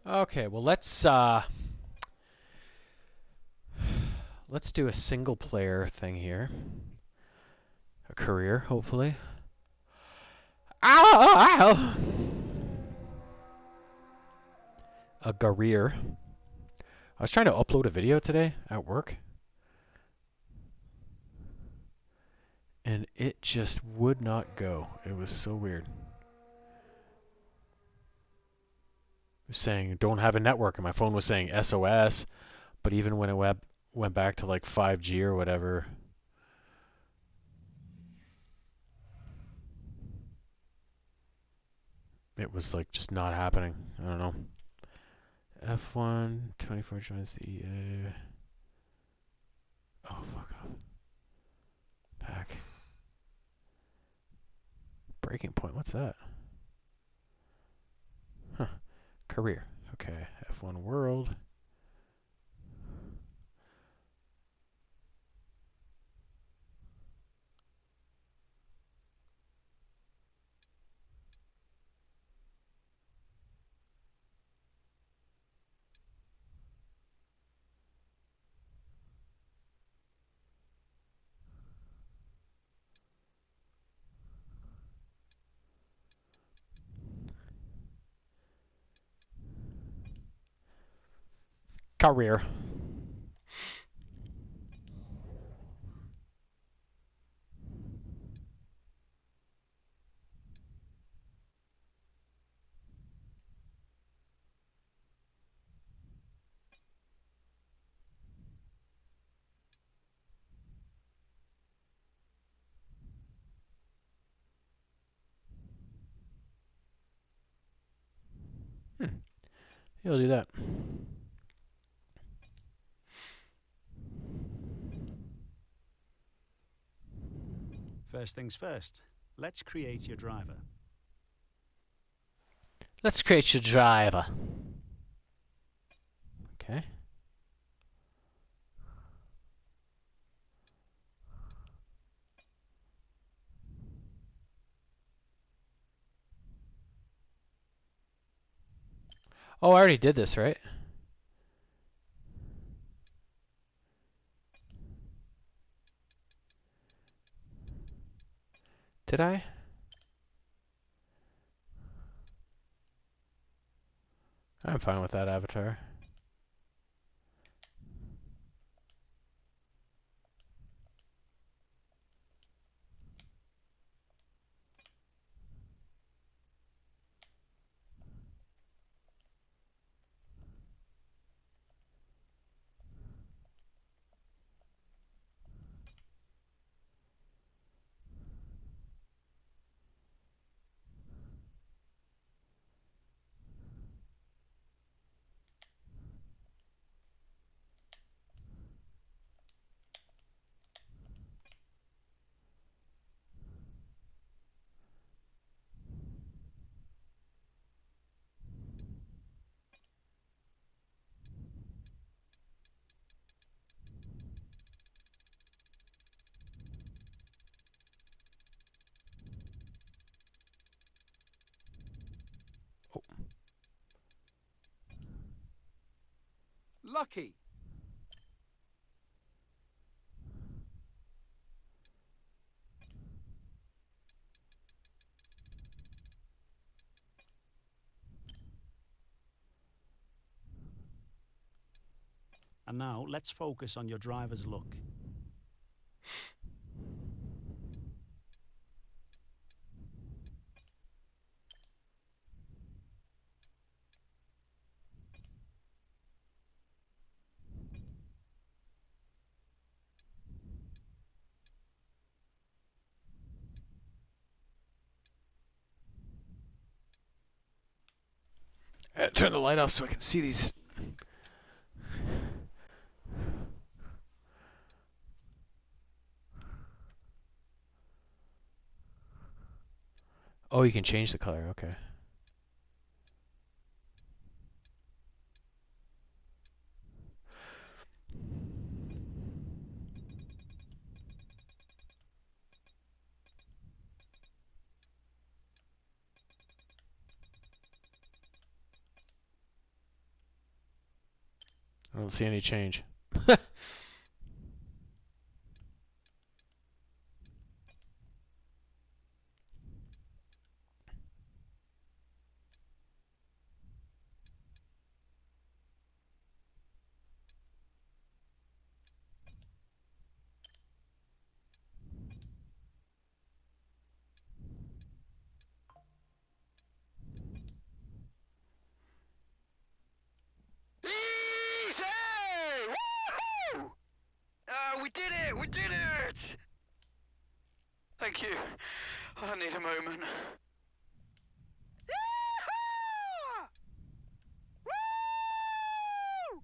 Okay, well let's do a single player thing here. A career, hopefully. Ow! A career. I was trying to upload a video today at work, and it just would not go. It was so weird. It was saying don't have a network, and my phone was saying SOS, but even when it went back to like 5G or whatever, it was like just not happening. I don't know. F1 24 joins the EA. Oh, fuck off. Back. Breaking point. What's that? Huh. Career. Okay. F1 World. Career. He'll do that. First things first, let's create your driver. Let's create your driver. Okay. Oh, I already did this, right? Did I? I'm fine with that avatar. Oh. Lucky! And now let's focus on your driver's look. Turn the light off so I can see these. Oh, you can change the color. Okay. I don't see any change. Easy! Woohoo! We did it! We did it! Thank you. I need a moment. Yee-haw! Woo!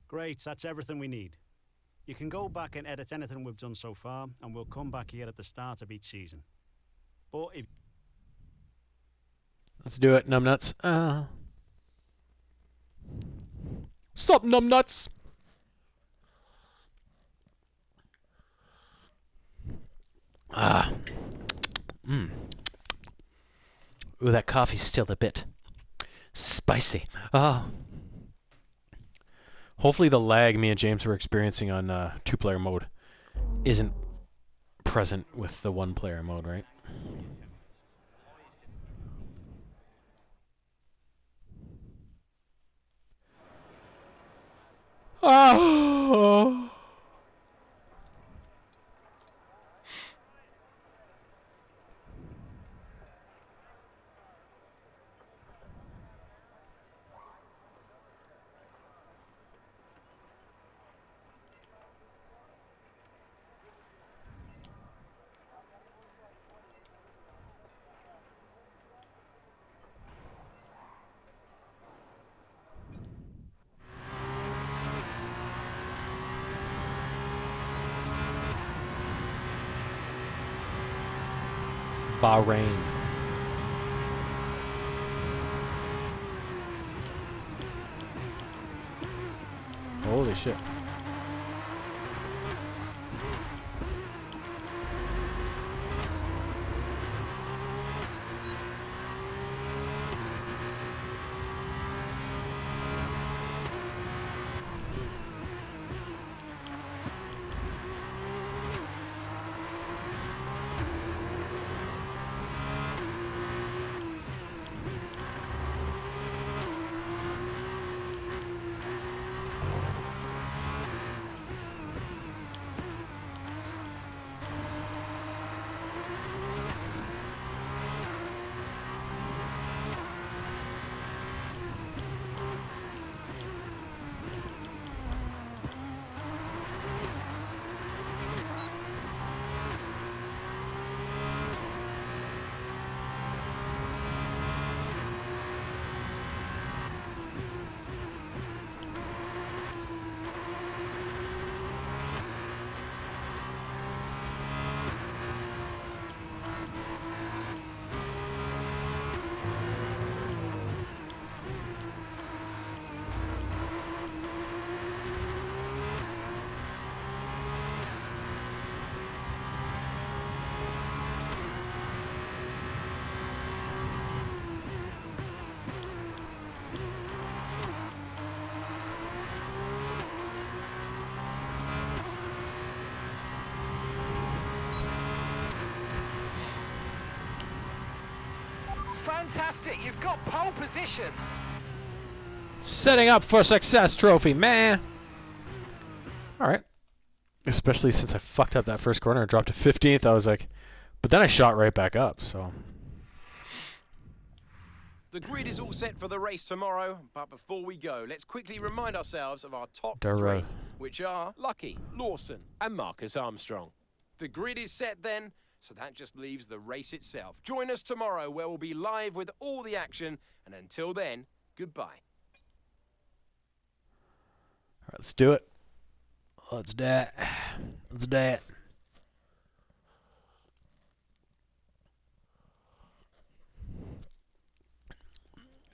Great, that's everything we need. You can go back and edit anything we've done so far, and we'll come back here at the start of each season. But if Let's do it, numbnuts. Sup, numbnuts? Ah. Mmm. Ooh, that coffee's still a bit spicy. Ah. Hopefully the lag me and James were experiencing on two-player mode isn't present with the one-player mode, right? Ah. Bahrain. Holy shit. Fantastic, you've got pole position. Setting up for success trophy, man. All right. Especially since I fucked up that first corner and dropped to 15th, I was like, But then I shot right back up, so. The grid is all set for the race tomorrow, but before we go, let's quickly remind ourselves of our top three, which are Lucky, Lawson, and Marcus Armstrong. The grid is set then, so that just leaves the race itself. Join us tomorrow where we'll be live with all the action, and until then, goodbye. All right, let's do it. Let's do it. Let's do it.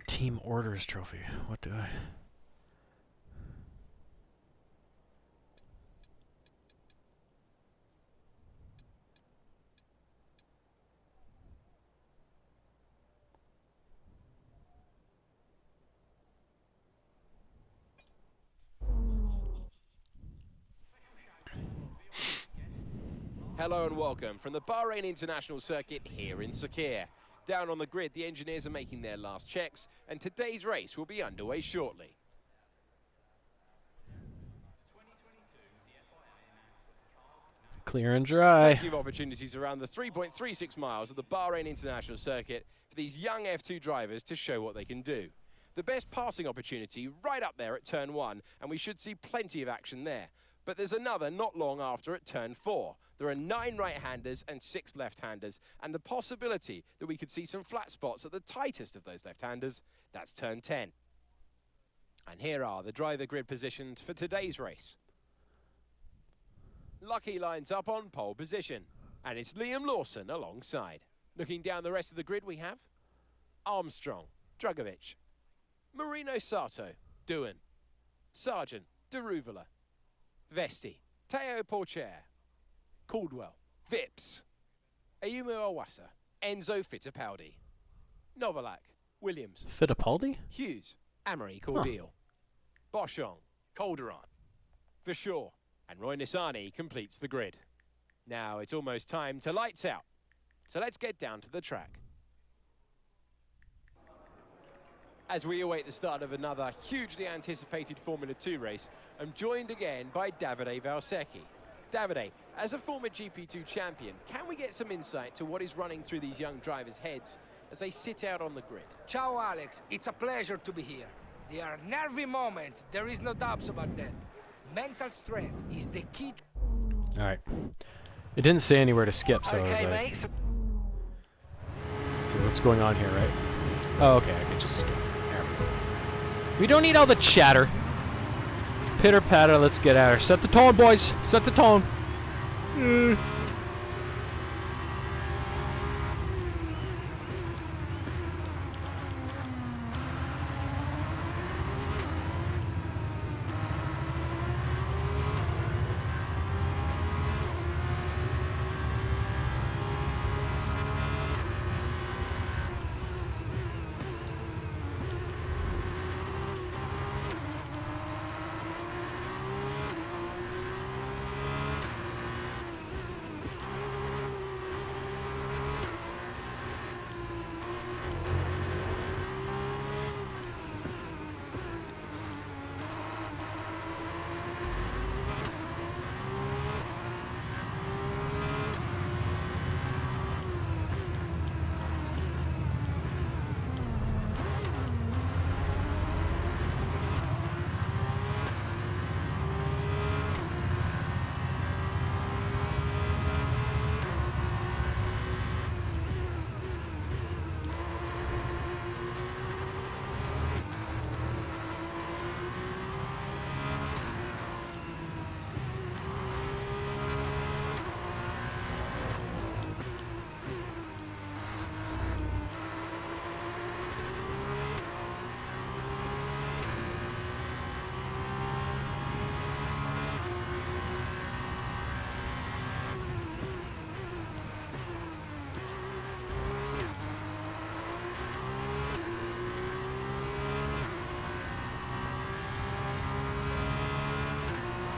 Team orders trophy. What do I? Hello and welcome from the Bahrain International Circuit here in Sakhir. Down on the grid, the engineers are making their last checks, and today's race will be underway shortly. Clear and dry. Plenty of opportunities around the 3.36 miles of the Bahrain International Circuit for these young F2 drivers to show what they can do. The best passing opportunity right up there at turn 1, and we should see plenty of action there. But there's another not long after at turn 4. There are 9 right-handers and 6 left-handers, and the possibility that we could see some flat spots at the tightest of those left-handers, that's turn 10. And here are the driver grid positions for today's race. Lucky lines up on pole position, and it's Liam Lawson alongside. Looking down the rest of the grid, we have Armstrong, Drugovic, Marino Sato, Doohan, Sargent, Deruvala, Vesti, Teo Porcher, Caldwell, Vips, Ayumu Awasa, Enzo Fittipaldi, Novalak, Williams, Fittipaldi? Hughes, Amory Cordial, Boschong, Calderon, Verschoor, and Roy Nissany completes the grid. Now it's almost time to lights out. So let's get down to the track. As we await the start of another hugely anticipated Formula 2 race, I'm joined again by Davide Valsecchi. Davide, as a former GP2 champion, can we get some insight to what is running through these young drivers' heads as they sit out on the grid? Ciao, Alex. It's a pleasure to be here. There are nervy moments, there is no doubts about that. Mental strength is the key. All right. It didn't say anywhere to skip, so I was Okay, like, mate. see what's going on here, right? Oh, okay, I could just skip. There we go. We don't need all the chatter. Pitter patter, let's get at her. Set the tone, boys. Set the tone.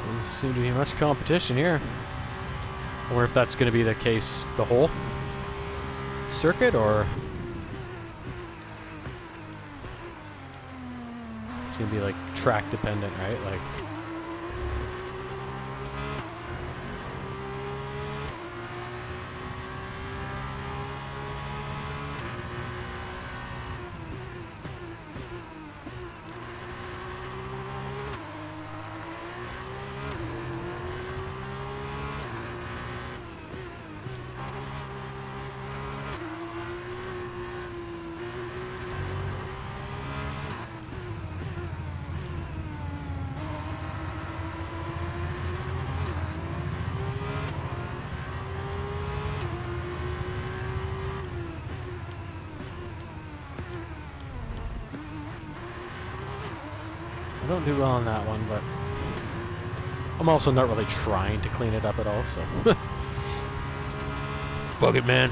Doesn't seem to be much competition here. I wonder if that's going to be the case the whole circuit, or it's going to be like track dependent, right? Like, don't do well on that one, but I'm also not really trying to clean it up at all, so. Fuck it, man.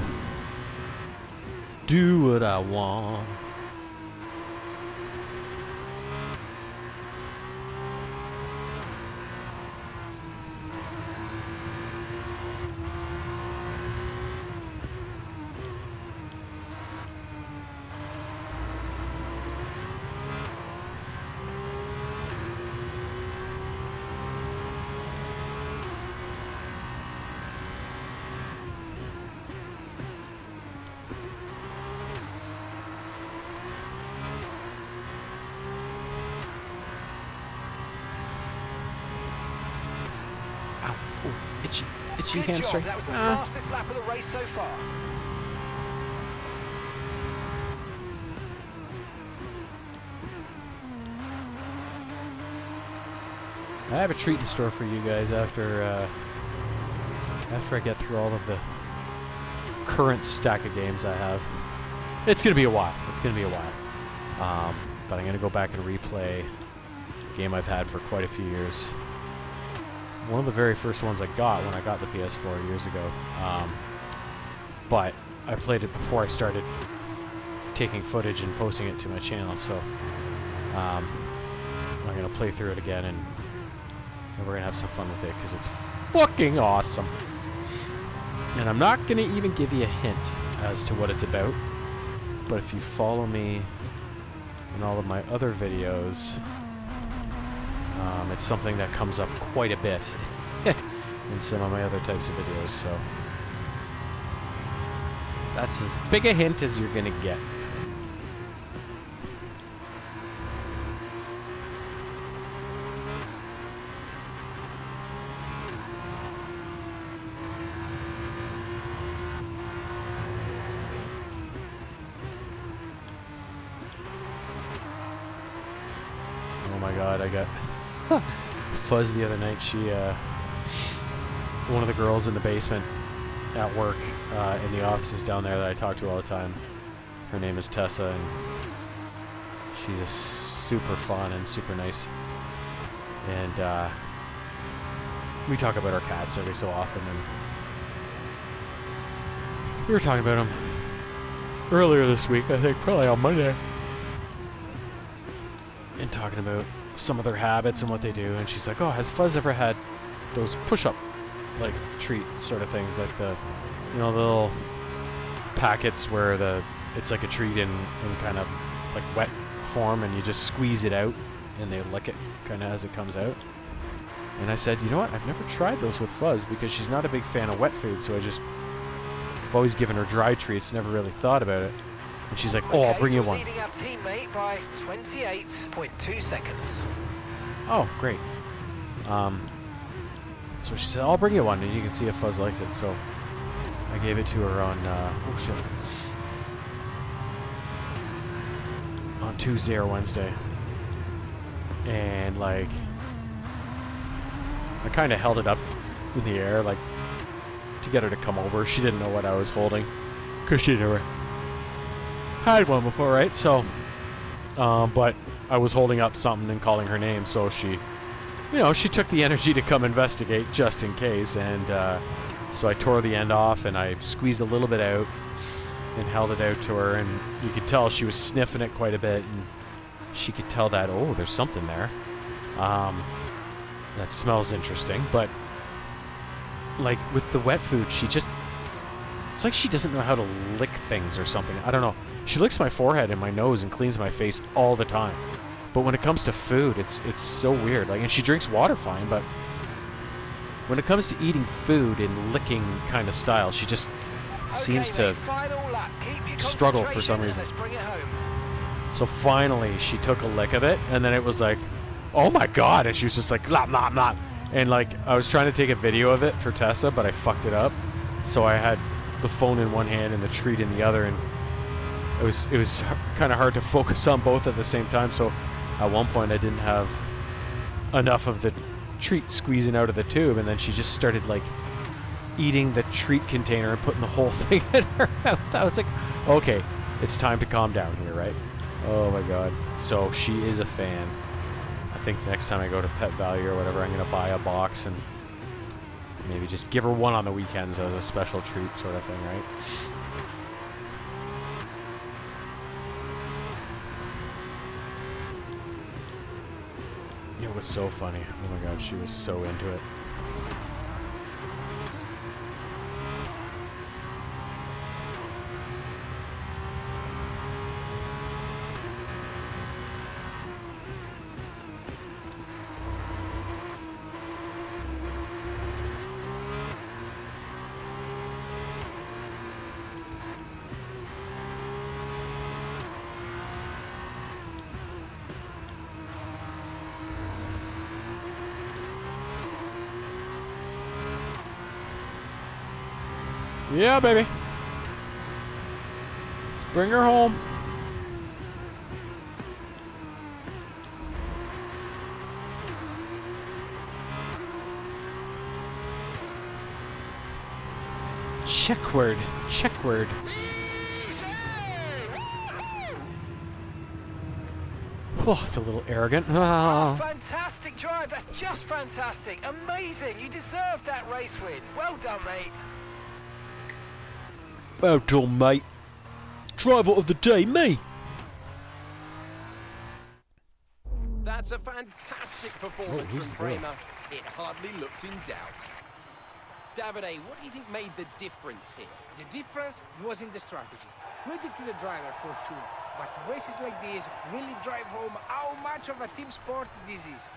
Do what I want. Itchy Good hamstring. job. That was the fastest lap of the race so far. I have a treat in store for you guys after I get through all of the current stack of games I have. It's gonna be a while. It's gonna be a while. But I'm gonna go back and replay a game I've had for quite a few years. One of the very first ones I got when I got the PS4 years ago. But I played it before I started taking footage and posting it to my channel, so I'm gonna play through it again and we're gonna have some fun with it because it's fucking awesome. And I'm not gonna even give you a hint as to what it's about, but if you follow me in all of my other videos, it's something that comes up quite a bit in some of my other types of videos, so that's as big a hint as you're gonna get. Oh my god, I got Fuzz the other night. She, one of the girls in the basement at work, in the offices down there that I talk to all the time, her name is Tessa, and she's a super fun and super nice. And we talk about our cats every so often, and we were talking about them earlier this week, I think, probably on Monday, and talking about some of their habits and what they do, and she's like, oh, has Fuzz ever had those push-up like treat sort of things, like the, you know, the little packets where it's like a treat in kind of like wet form, and you just squeeze it out and they lick it kind of as it comes out. And I said, you know what, I've never tried those with Fuzz because she's not a big fan of wet food, so I've always given her dry treats, never really thought about it. And she's like, oh, I'll bring you one. Leading our teammate by 28.2 seconds. Oh, great. So she said, I'll bring you one, and you can see if Fuzz likes it. So I gave it to her on, oh shit, on Tuesday or Wednesday. And like, I kind of held it up in the air, like, to get her to come over. She didn't know what I was holding, because she never had one before, right? So, but I was holding up something and calling her name, so she, you know, she took the energy to come investigate just in case, and so I tore the end off and I squeezed a little bit out and held it out to her, and you could tell she was sniffing it quite a bit, and she could tell that, oh, there's something there. That smells interesting, but like with the wet food, she just, it's like she doesn't know how to lick things or something. I don't know. She licks my forehead and my nose and cleans my face all the time. But when it comes to food, it's so weird. Like, and she drinks water fine, but when it comes to eating food in licking kind of style, she just seems to struggle for some reason. Let's bring it home. So finally, she took a lick of it, and then it was like, oh my god, and she was just like, blah, blah, blah. And like, I was trying to take a video of it for Tessa, but I fucked it up. So I had the phone in one hand and the treat in the other, and it was kind of hard to focus on both at the same time. So at one point I didn't have enough of the treat squeezing out of the tube, and then she just started like eating the treat container and putting the whole thing in her mouth. I was like, okay, it's time to calm down here, right? Oh my god. So she is a fan. think next time I go to Pet Value or whatever, I'm going to buy a box and maybe just give her one on the weekends as a special treat sort of thing, right? It was so funny. Oh my god, she was so into it. Yeah, baby. Let's bring her home. Checkward. Checkward. Oh, it's a little arrogant. Oh, fantastic drive. That's just fantastic. Amazing. You deserved that race win. Well done, mate. Well done, mate. Driver of the day, me. That's a fantastic performance who's from the girl? Kramer. It hardly looked in doubt. Davide, what do you think made the difference here? The difference was in the strategy. Credit to the driver for sure, but races like this really drive home how much of a team sport this is.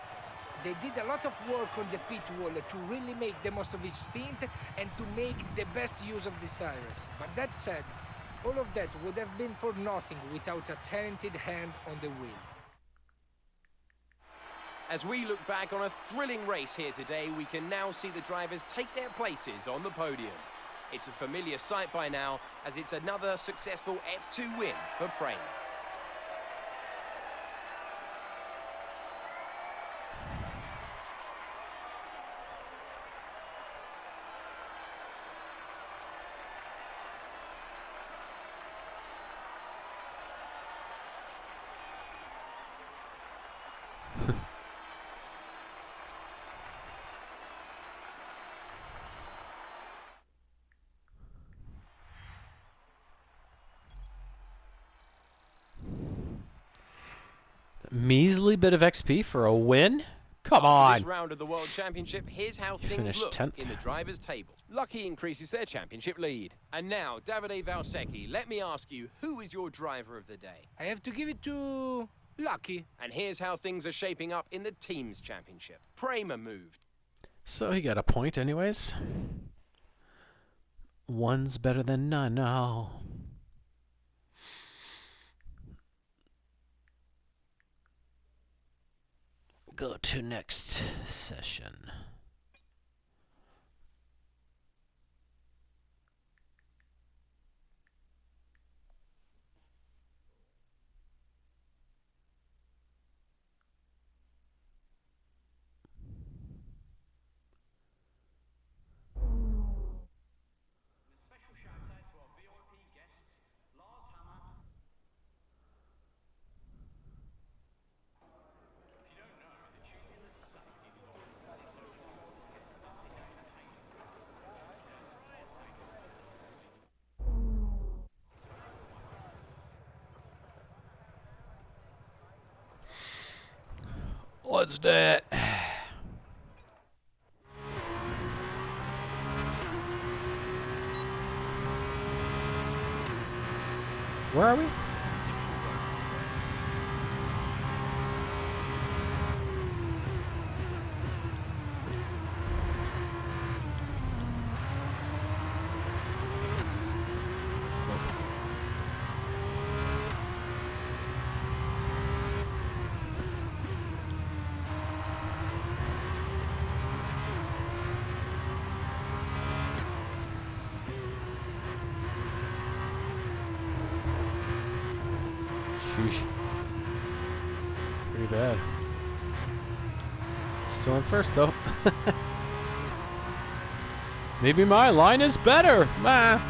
They did a lot of work on the pit wall to really make the most of each stint and to make the best use of the tires. But that said, all of that would have been for nothing without a talented hand on the wheel. As we look back on a thrilling race here today, we can now see the drivers take their places on the podium. It's a familiar sight by now, as it's another successful F2 win for Prema. Measly bit of XP for a win? Come After this on. round of the World Championship, here's how things finished look 10th. in the drivers' table. Lucky increases their championship lead. And now, Davide Valsecchi, let me ask you, who is your driver of the day? I have to give it to Lucky. And here's how things are shaping up in the teams' championship. Prema moved. So he got a point anyways. One's better than none now. Go to next session. What's that? Where are we? Sheesh. Pretty bad. Still in first though. Maybe my line is better. Ma.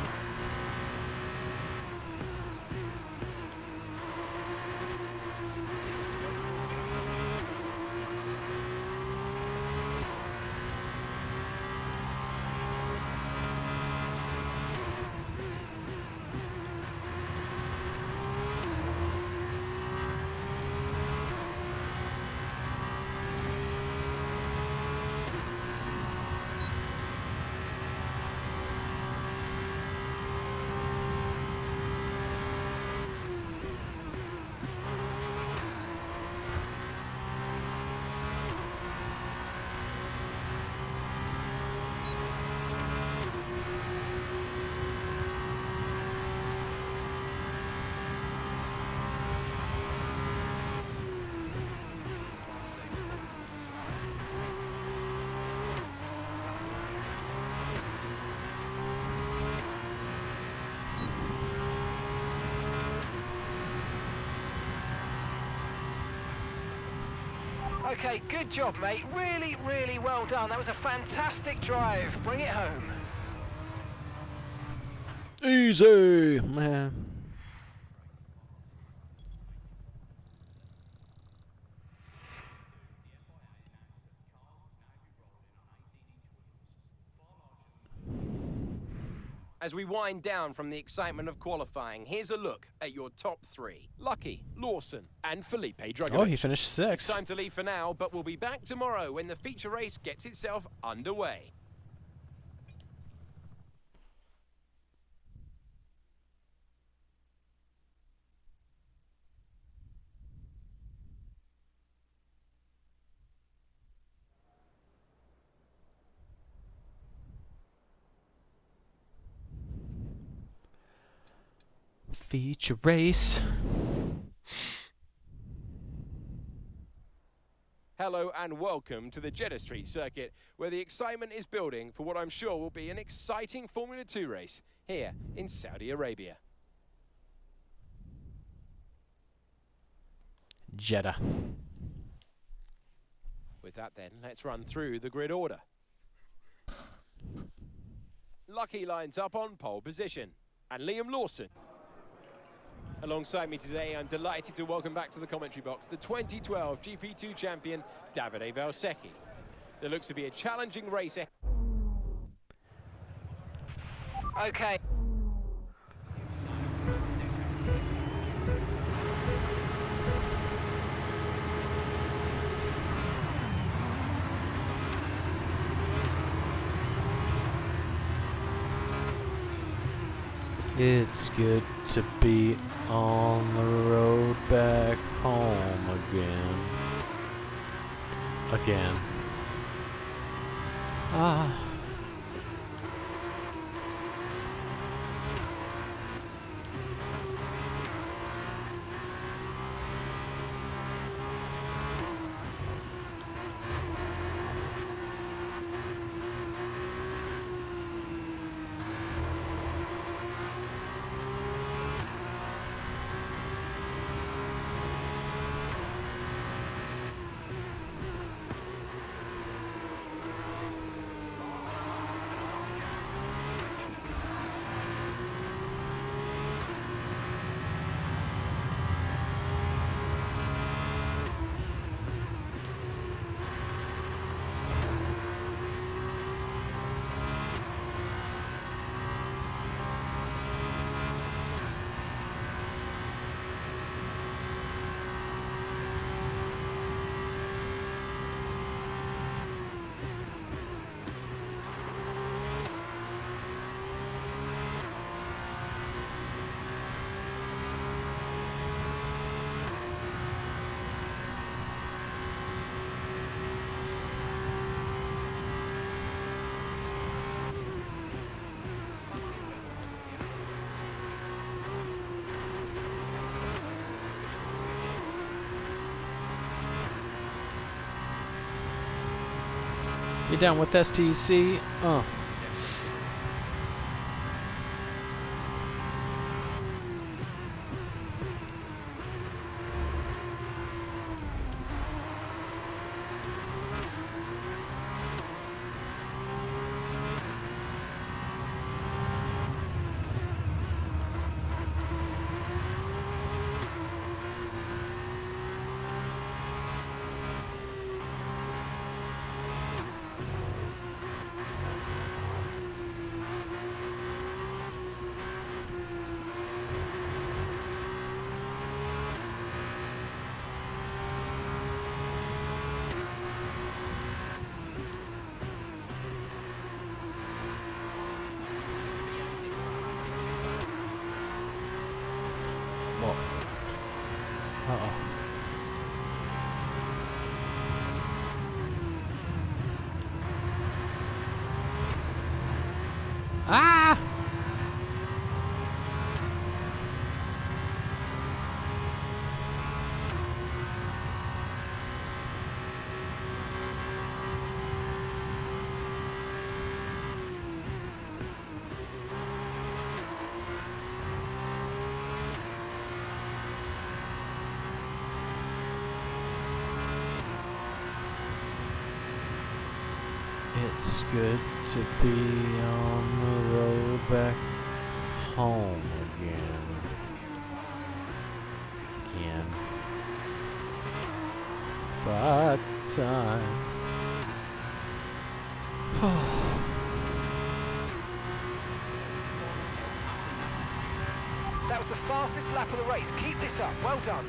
Okay, good job, mate. Really, really well done. That was a fantastic drive. Bring it home. Easy, man. As we wind down from the excitement of qualifying, here's a look at your top three. Lucky, Lawson, and Felipe Drugovich. Oh, he finished It's sixth. time to leave for now, but we'll be back tomorrow when the feature race gets itself underway. Feature race. Hello and welcome to the Jeddah Street circuit, where the excitement is building for what I'm sure will be an exciting Formula 2 race here in Saudi Arabia. Jeddah. With that then, let's run through the grid order. Lucky lines up on pole position, and Liam Lawson. Alongside me today, I'm delighted to welcome back to the commentary box the 2012 GP2 champion, Davide Valsecchi. There looks to be a challenging race ahead. Okay. It's good to be on the road back home again. Ah. You down with STC? Uh-oh. Ah! good to be on the road back home again. But time. That was the fastest lap of the race. Keep this up. Well done.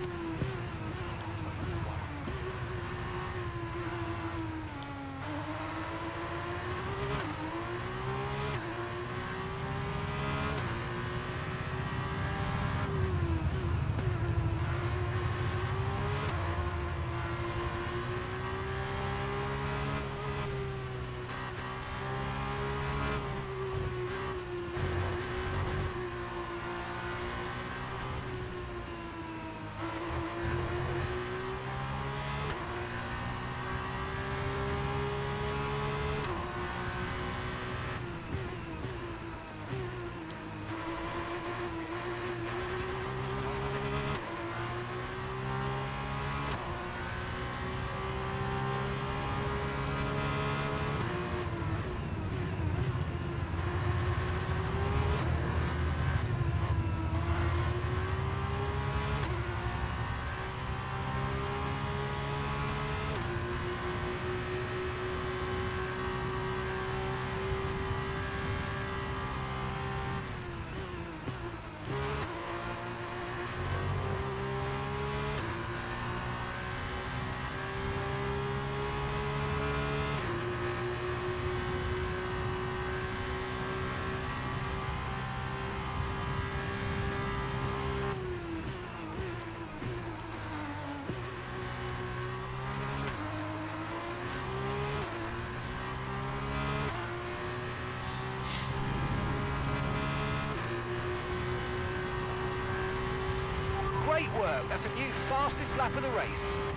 Great work. That's a new fastest lap of the race.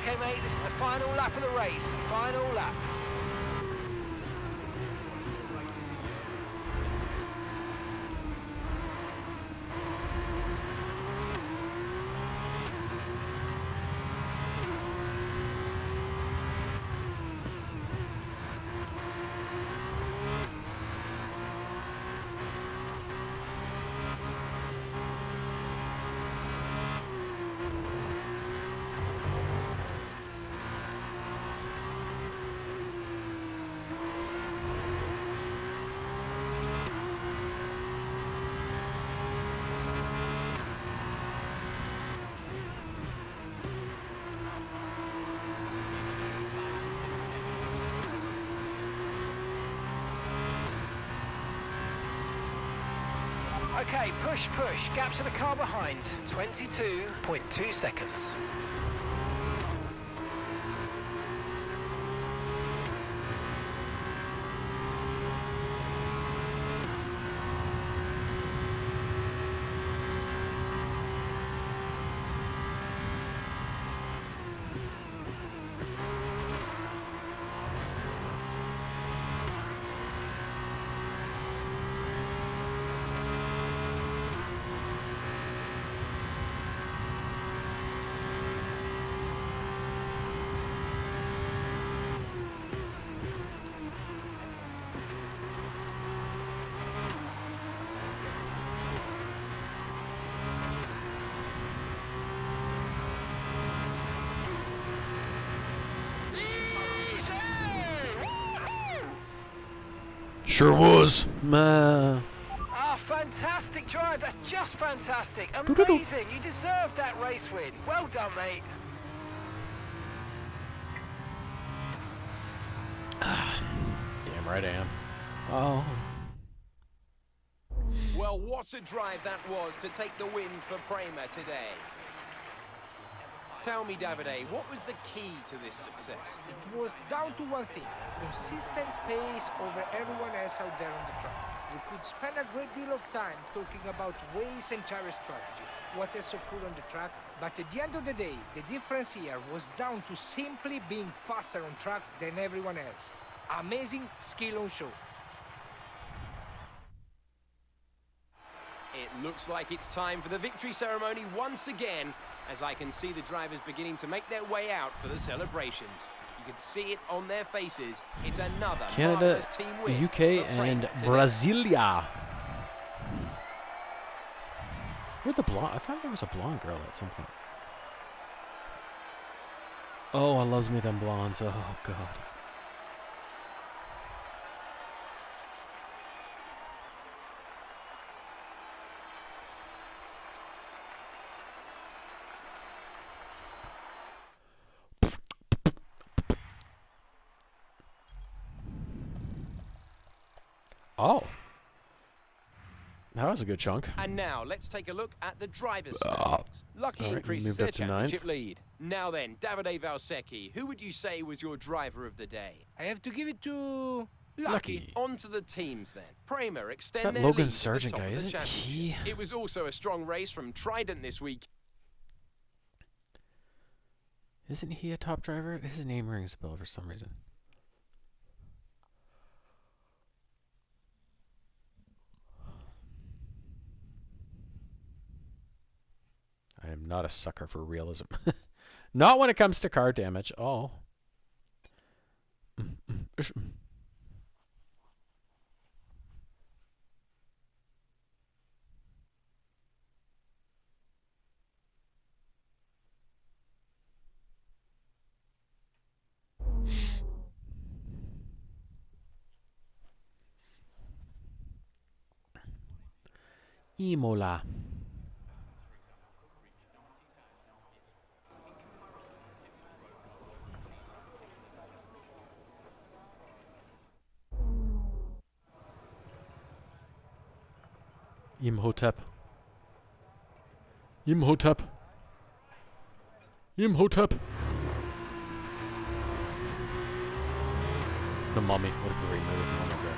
Okay, mate, this is the final lap of the race. Final lap. Okay, push, push. Gap to the car behind. 22.2 seconds. Sure was. Man. Ah, fantastic drive. That's just fantastic. Doo-doo-doo. Amazing. You deserved that race win. Well done, mate. Damn right I am. Oh. Well, what a drive that was to take the win for Prema today. Tell me, Davide, what was the key to this success? It was down to one thing: consistent pace over everyone else out there on the track. We could spend a great deal of time talking about race and tire strategy, what else occurred on the track, but at the end of the day, the difference here was down to simply being faster on track than everyone else. Amazing skill on show. It looks like it's time for the victory ceremony once again, as I can see the drivers beginning to make their way out for the celebrations. You can see it on their faces. It's another Canada, marvelous team win UK, for Prema and today. Brasilia. Where'd the blonde? I thought there was a blonde girl at some point. Oh, I loves me them blondes. Oh, God. Oh. That was a good chunk. And now, let's take a look at the drivers' standings. Lucky All right, increases moved their up to ninth. championship lead. Now then, Davide Valsecchi, who would you say was your driver of the day? I have to give it to Lucky. On to the teams then. Prema extend That their Logan lead Sargent at the top guy, of the isn't championship. he? It was also a strong race from Trident this week. Isn't he a top driver? His name rings a bell for some reason. I am not a sucker for realism. Not when it comes to car damage. Oh. Imola. Imhotep. Imhotep. Imhotep. The Mummy. What a great movie. Oh my God.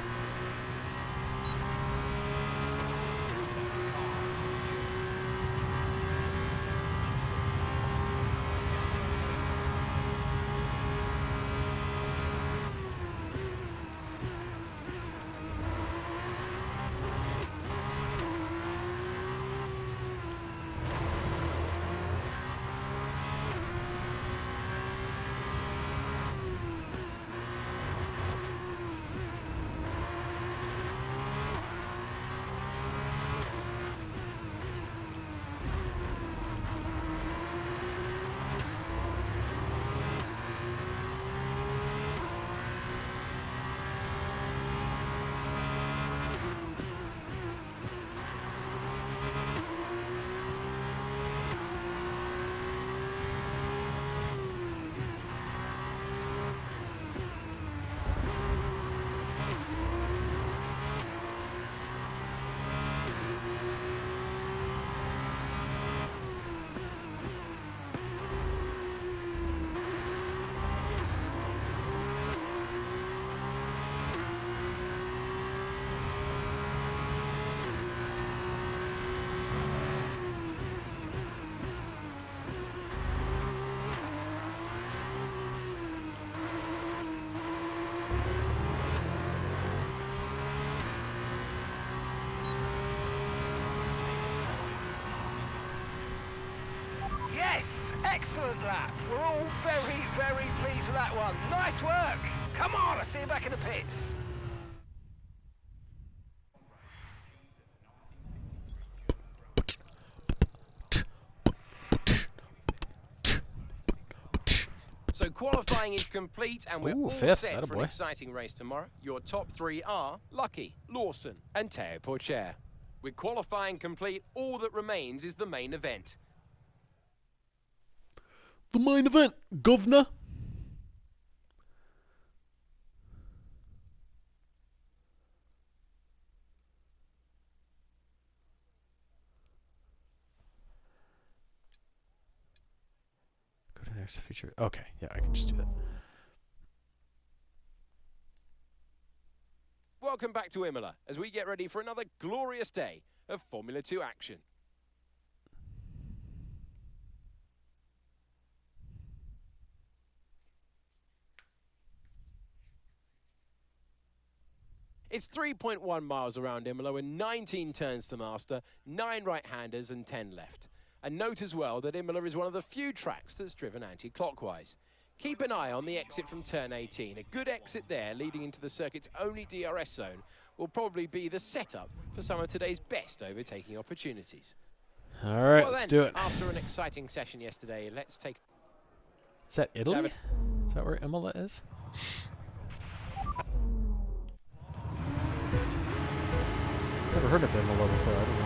Yes, excellent lap. We're all very, very pleased with that one. Nice work. Come on, I'll see you back in the pits. So qualifying is complete and we're Ooh, all fifth, set for an attaboy. exciting race tomorrow. Your top three are Lucky, Lawson and Teo Porcher. With qualifying complete, all that remains is the main event. The main event, governor. Go to the next feature. Okay, yeah, I can just do that. Welcome back to Imola as we get ready for another glorious day of Formula 2 action. It's 3.1 miles around Imola with 19 turns to master, 9 right-handers and 10 left. And note as well that Imola is one of the few tracks that's driven anti-clockwise. Keep an eye on the exit from turn 18. A good exit there leading into the circuit's only DRS zone will probably be the setup for some of today's best overtaking opportunities. All right, Well let's then, do it. after an exciting session yesterday, let's take... Is that Italy? David. Is that where Imola is? Never heard of Imola before. I don't know.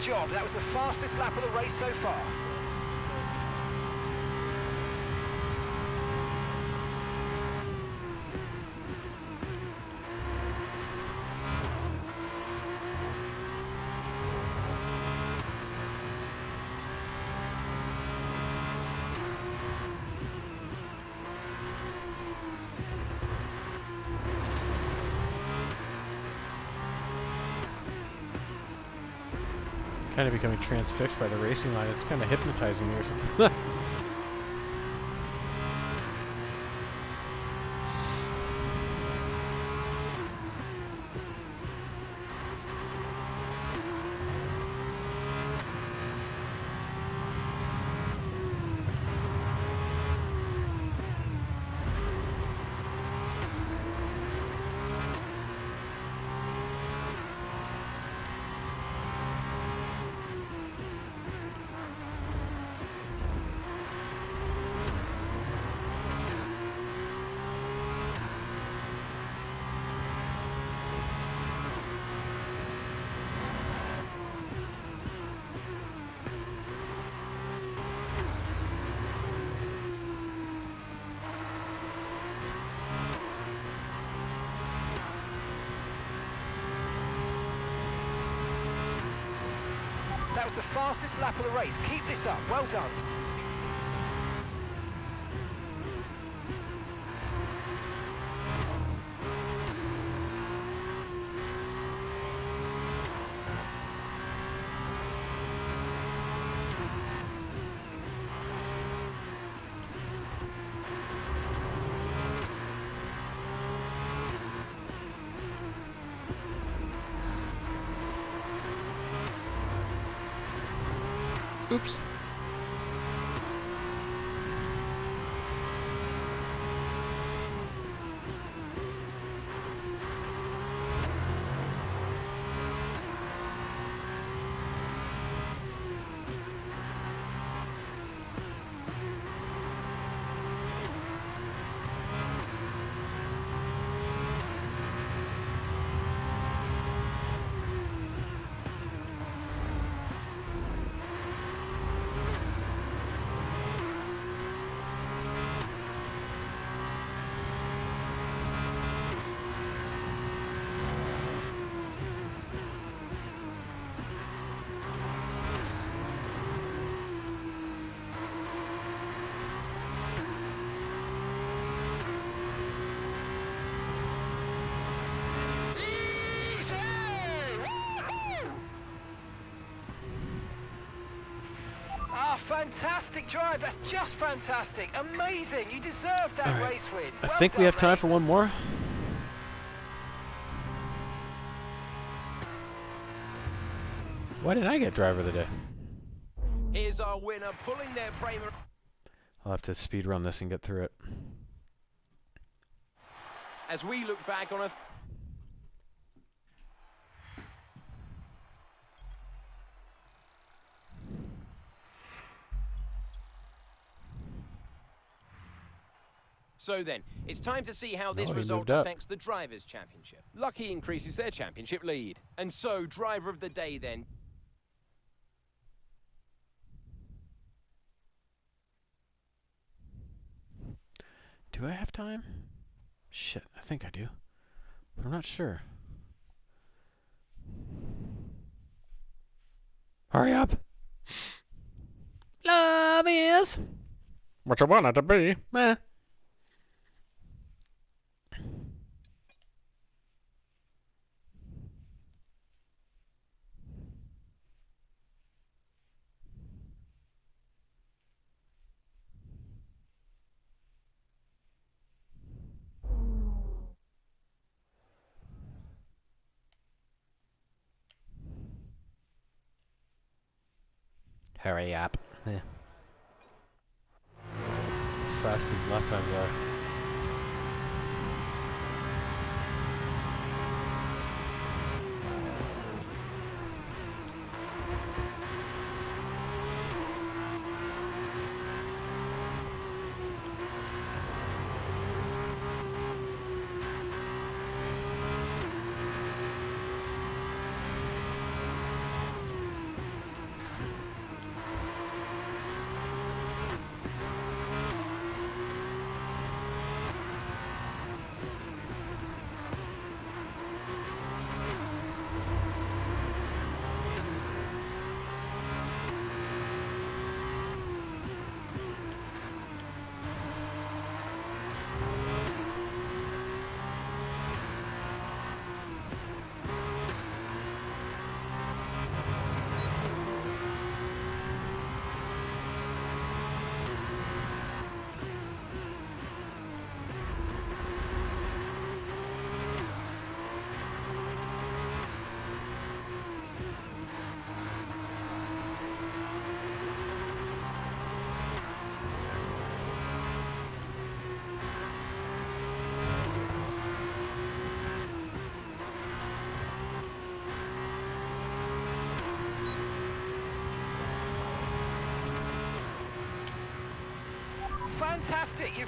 job. That was the fastest lap of the race so far. Kind of becoming transfixed by the racing line. It's kind of hypnotizing me or something. That was the fastest lap of the race. Keep this up. Well done. Oops. Easy! Woohoo! Ah, fantastic drive. That's just fantastic. Amazing. You deserve that All right. race win. I Well think we done, have time mate. for one more. Why didn't I get driver of the day? Here's our winner, pulling their Bramer. I'll have to speed run this and get through it. As we look back on a... So then, it's time to see how this Oh, he result moved up. affects the Drivers' Championship. Lucky increases their championship lead. And so, driver of the day then. Do I have time? Shit, I think I do. But I'm not sure. Hurry up! Love is what you want it to be. Meh. Hurry up. Yeah. Fast these left times are.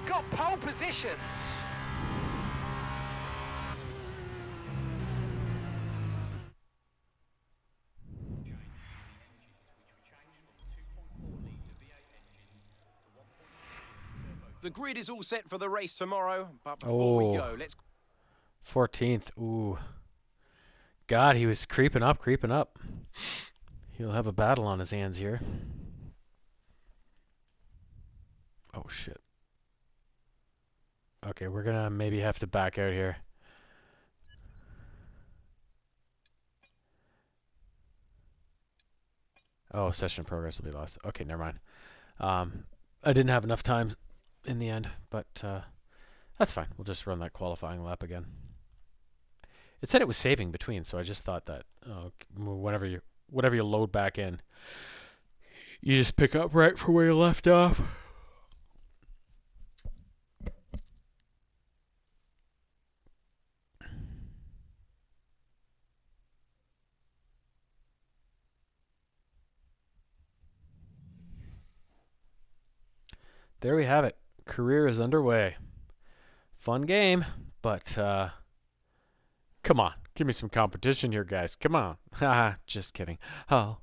We've got pole position. The grid is all set for the race tomorrow, but before we go, let's... 14th. Ooh. God, he was creeping up, creeping up. He'll have a battle on his hands here. Oh, shit. Okay, we're going to maybe have to back out here. Oh, session progress will be lost. Okay, never mind. I didn't have enough time in the end, but that's fine. We'll just run that qualifying lap again. It said it was saving between, so I just thought that whatever you load back in, you just pick up right from where you left off. There we have it. Career is underway. Fun game, but come on. Give me some competition here, guys. Come on. Haha, just kidding. Oh.